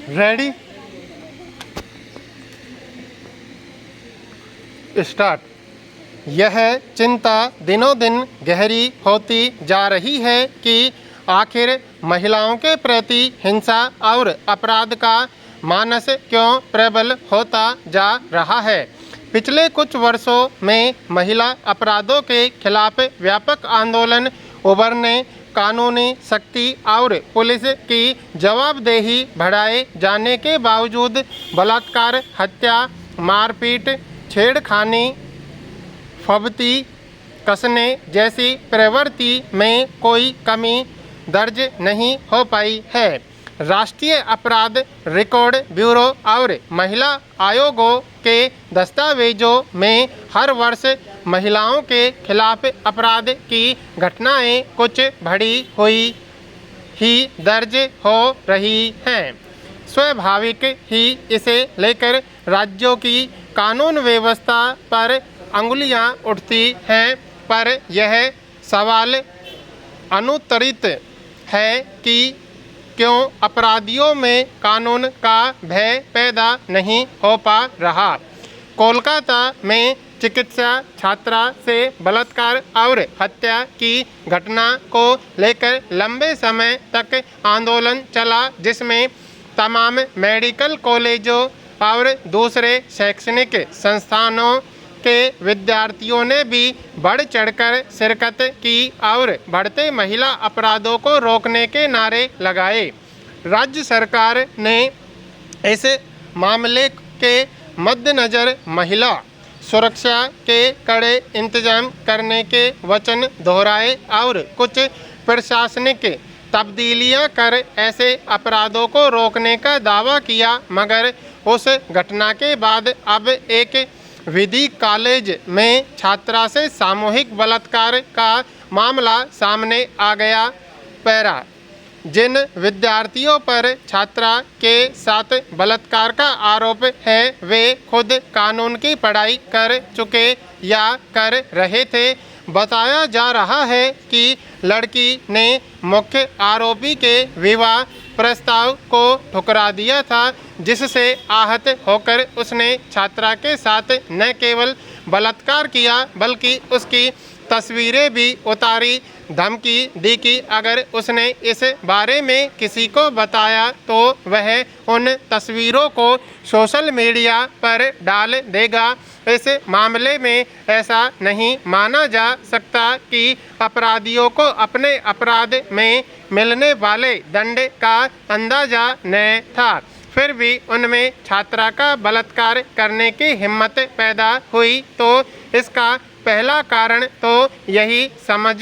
Ready start. यह चिंता दिनों दिन गहरी होती जा रही है कि आखिर महिलाओं के प्रति हिंसा और अपराध का मानस क्यों प्रबल होता जा रहा है। पिछले कुछ वर्षों में महिला अपराधों के खिलाफ व्यापक आंदोलन उभरने, कानूनी सख्ती और पुलिस की जवाबदेही बढ़ाए जाने के बावजूद बलात्कार, हत्या, मारपीट, छेड़खानी, फबती कसने जैसी प्रवृत्ति में कोई कमी दर्ज नहीं हो पाई है। राष्ट्रीय अपराध रिकॉर्ड ब्यूरो और महिला आयोगों के दस्तावेजों में हर वर्ष महिलाओं के खिलाफ अपराध की घटनाएं कुछ बढ़ी हुई ही दर्ज हो रही हैं। स्वाभाविक ही इसे लेकर राज्यों की कानून व्यवस्था पर अंगुलियां उठती हैं, पर यह सवाल अनुत्तरित है कि क्यों अपराधियों में कानून का भय पैदा नहीं हो पा रहा। कोलकाता में चिकित्सा छात्रा से बलात्कार और हत्या की घटना को लेकर लंबे समय तक आंदोलन चला, जिसमें तमाम मेडिकल कॉलेजों और दूसरे शैक्षणिक संस्थानों के विद्यार्थियों ने भी बढ़ चढ़कर शिरकत की और बढ़ते महिला अपराधों को रोकने के नारे लगाए। राज्य सरकार ने इस मामले के मद्देनज़र महिला सुरक्षा के कड़े इंतजाम करने के वचन दोहराए और कुछ प्रशासनिक तब्दीलियां कर ऐसे अपराधों को रोकने का दावा किया, मगर उस घटना के बाद अब एक विधि कॉलेज में छात्रा से सामूहिक बलात्कार का मामला सामने आ गया। पैरा। जिन विद्यार्थियों पर छात्रा के साथ बलात्कार का आरोप है वे खुद कानून की पढ़ाई कर चुके या कर रहे थे। बताया जा रहा है कि लड़की ने मुख्य आरोपी के विवाह प्रस्ताव को ठुकरा दिया था, जिससे आहत होकर उसने छात्रा के साथ न केवल बलात्कार किया बल्कि उसकी तस्वीरें भी उतारी, धमकी दी कि अगर उसने इस बारे में किसी को बताया तो वह उन तस्वीरों को सोशल मीडिया पर डाल देगा। इस मामले में ऐसा नहीं माना जा सकता कि अपराधियों को अपने अपराध में मिलने वाले दंड का अंदाजा न था, फिर भी उनमें छात्रा का बलात्कार करने की हिम्मत पैदा हुई। तो इसका पहला कारण तो यही समझ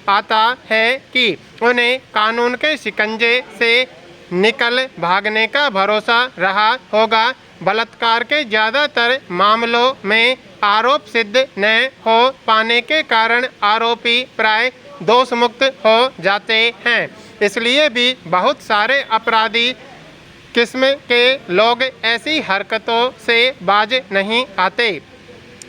आता है कि उन्हें कानून के शिकंजे से निकल भागने का भरोसा रहा होगा। बलात्कार के ज़्यादातर मामलों में आरोप सिद्ध न हो पाने के कारण आरोपी प्राय दोषमुक्त हो जाते हैं। इसलिए भी बहुत सारे अपराधी किस्म के लोग ऐसी हरकतों से बाज नहीं आते।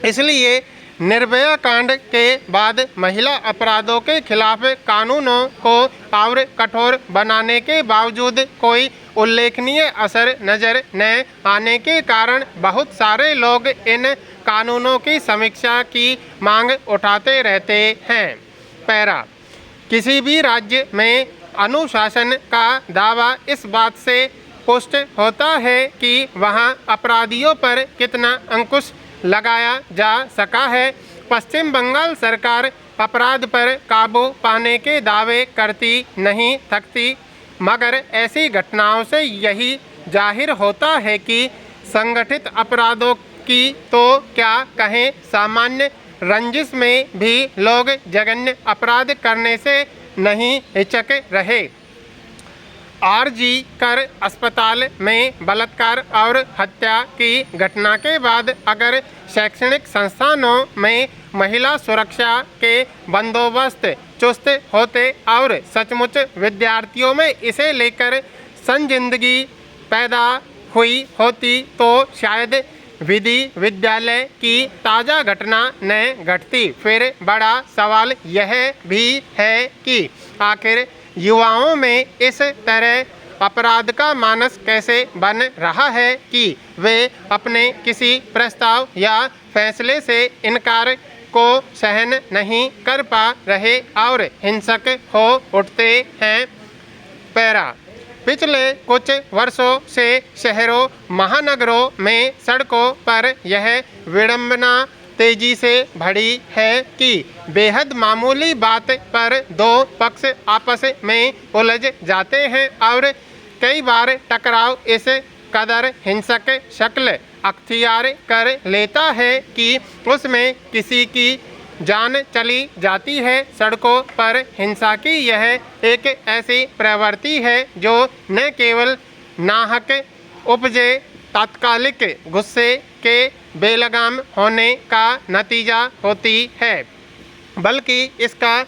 इसलिए निर्भया कांड के बाद महिला अपराधों के खिलाफ कानूनों को और कठोर बनाने के बावजूद कोई उल्लेखनीय असर नज़र न आने के कारण बहुत सारे लोग इन कानूनों की समीक्षा की मांग उठाते रहते हैं। पैरा। किसी भी राज्य में अनुशासन का दावा इस बात से पुष्ट होता है कि वहाँ अपराधियों पर कितना अंकुश लगाया जा सका है। पश्चिम बंगाल सरकार अपराध पर काबू पाने के दावे करती नहीं थकती, मगर ऐसी घटनाओं से यही जाहिर होता है कि संगठित अपराधों की तो क्या कहें, सामान्य रंजिश में भी लोग जघन्य अपराध करने से नहीं हिचक रहे। आरजी कर अस्पताल में बलात्कार और हत्या की घटना के बाद अगर शैक्षणिक संस्थानों में महिला सुरक्षा के बंदोबस्त चुस्त होते और सचमुच विद्यार्थियों में इसे लेकर संजीदगी पैदा हुई होती तो शायद विधि विद्यालय की ताज़ा घटना न घटती। फिर बड़ा सवाल यह भी है कि आखिर युवाओं में इस तरह अपराध का मानस कैसे बन रहा है कि वे अपने किसी प्रस्ताव या फैसले से इनकार को सहन नहीं कर पा रहे और हिंसक हो उठते हैं। पैरा पिछले कुछ वर्षों से शहरों महानगरों में सड़कों पर यह विडंबना तेजी से बढ़ी है कि बेहद मामूली बात पर दो पक्ष आपस में उलझ जाते हैं और कई बार टकराव इस कदर हिंसक शक्ल अख्तियार कर लेता है कि उसमें किसी की जान चली जाती है। सड़कों पर हिंसा की यह एक ऐसी प्रवृत्ति है जो न केवल नाहक उपजे तात्कालिक गुस्से के बेलगाम होने का नतीजा होती है, बल्कि इसका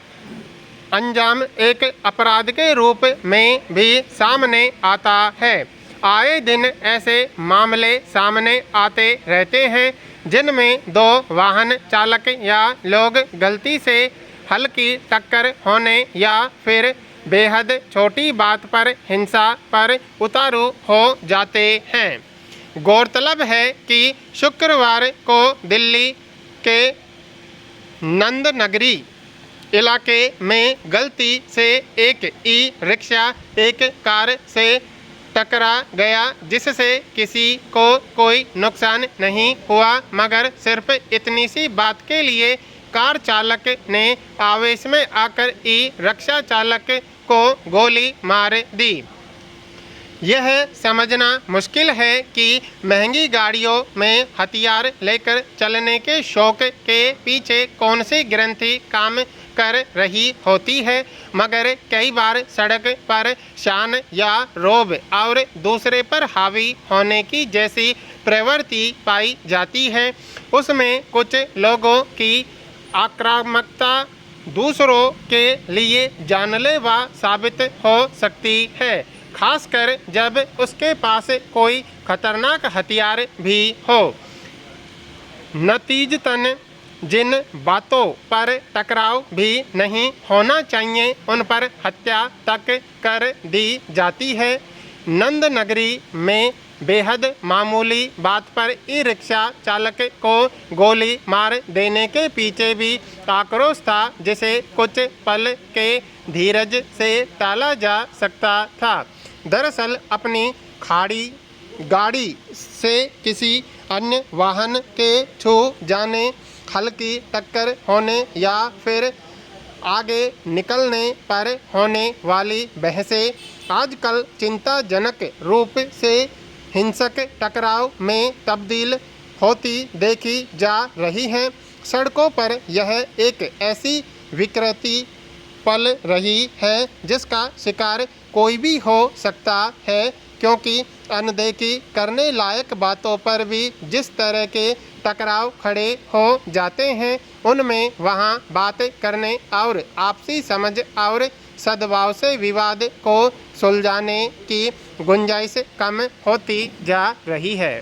अंजाम एक अपराध के रूप में भी सामने आता है। आए दिन ऐसे मामले सामने आते रहते हैं जिनमें दो वाहन चालक या लोग गलती से हल्की टक्कर होने या फिर बेहद छोटी बात पर हिंसा पर उतारू हो जाते हैं। गौरतलब है कि शुक्रवार को दिल्ली के नंदनगरी इलाके में गलती से एक ई रिक्शा एक कार से टकरा गया, जिससे किसी को कोई नुकसान नहीं हुआ, मगर सिर्फ इतनी सी बात के लिए कार चालक ने आवेश में आकर ई रिक्शा चालक को गोली मार दी। यह समझना मुश्किल है कि महंगी गाड़ियों में हथियार लेकर चलने के शौक के पीछे कौन सी ग्रंथि काम कर रही होती है, मगर कई बार सड़क पर शान या रोब और दूसरे पर हावी होने की जैसी प्रवृत्ति पाई जाती है। उसमें कुछ लोगों की आक्रामकता दूसरों के लिए जानलेवा साबित हो सकती है, खासकर जब उसके पास कोई खतरनाक हथियार भी हो। नतीजतन जिन बातों पर टकराव भी नहीं होना चाहिए उन पर हत्या तक कर दी जाती है। नंदनगरी में बेहद मामूली बात पर ई रिक्शा चालक को गोली मार देने के पीछे भी आक्रोश था, जिसे कुछ पल के धीरज से टाला जा सकता था। दरअसल अपनी खाड़ी गाड़ी से किसी अन्य वाहन के छू जाने, हल्की टक्कर होने या फिर आगे निकलने पर होने वाली बहसें आजकल चिंताजनक रूप से हिंसक टकराव में तब्दील होती देखी जा रही हैं। सड़कों पर यह एक ऐसी विकृति पल रही है जिसका शिकार कोई भी हो सकता है, क्योंकि अनदेखी करने लायक बातों पर भी जिस तरह के टकराव खड़े हो जाते हैं, उनमें वहाँ बात करने और आपसी समझ और सद्भाव से विवाद को सुलझाने की गुंजाइश कम होती जा रही है।